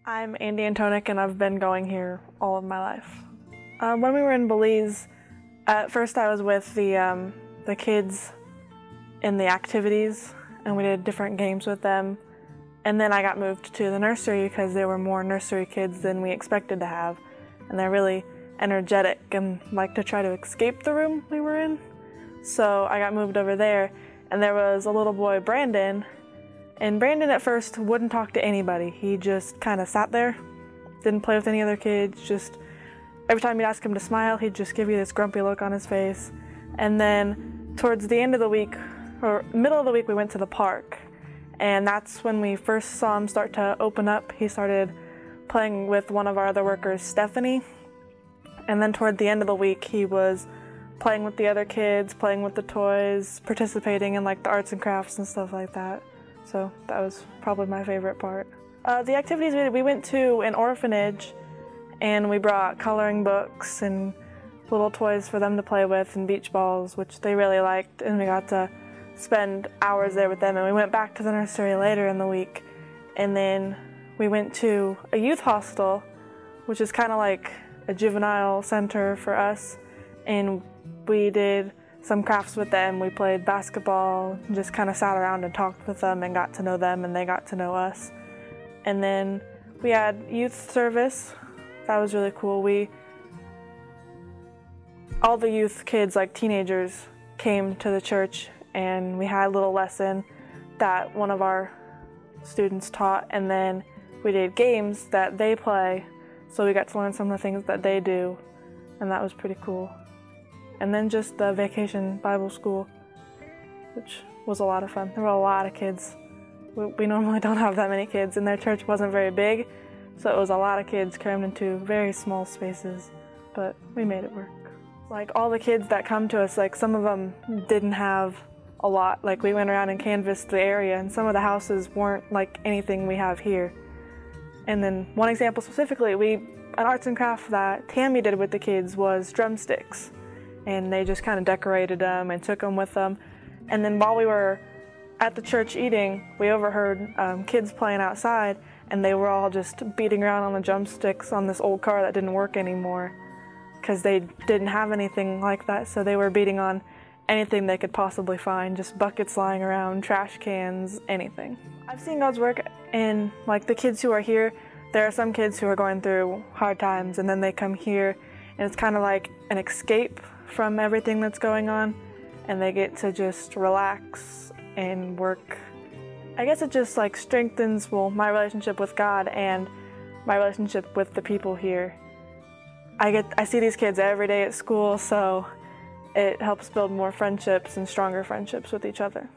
I'm Andie and I've been going here all of my life. When we were in Belize, at first I was with the kids in the activities, and we did different games with them. And then I got moved to the nursery because there were more nursery kids than we expected to have. And they're really energetic and like to try to escape the room we were in. So I got moved over there, and there was a little boy, Brandon. And Brandon at first wouldn't talk to anybody. He just kind of sat there, didn't play with any other kids, just every time you'd ask him to smile, he'd just give you this grumpy look on his face. And then towards the end of the week, or middle of the week, we went to the park. And that's when we first saw him start to open up. He started playing with one of our other workers, Stephanie. And then toward the end of the week, he was playing with the other kids, playing with the toys, participating in like the arts and crafts and stuff like that. So that was probably my favorite part. The activities we went to an orphanage, and we brought coloring books and little toys for them to play with and beach balls, which they really liked, and we got to spend hours there with them. And we went back to the nursery later in the week, and then we went to a youth hostel, which is kind of like a juvenile center for us, and we did some crafts with them. We played basketball, just kind of sat around and talked with them and got to know them, and they got to know us. And then we had youth service. That was really cool. All the youth kids, like teenagers, came to the church, and we had a little lesson that one of our students taught, and then we did games that they play, so we got to learn some of the things that they do, and that was pretty cool. And then just the vacation Bible school, which was a lot of fun. There were a lot of kids. We normally don't have that many kids, and their church wasn't very big, so it was a lot of kids crammed into very small spaces, but we made it work. Like all the kids that come to us, like some of them didn't have a lot. Like we went around and canvassed the area, and some of the houses weren't like anything we have here. And then one example specifically, an arts and craft that Tammy did with the kids was drumsticks. And they just kind of decorated them and took them with them. And then while we were at the church eating, we overheard kids playing outside, and they were all just beating around on the drumsticks on this old car that didn't work anymore because they didn't have anything like that, so they were beating on anything they could possibly find, just buckets lying around, trash cans, anything. I've seen God's work in like the kids who are here. There are some kids who are going through hard times, and then they come here, and it's kind of like an escape from everything that's going on, and they get to just relax and work. I guess it just like strengthens, well, my relationship with God and my relationship with the people here. I see these kids every day at school, so it helps build more friendships and stronger friendships with each other.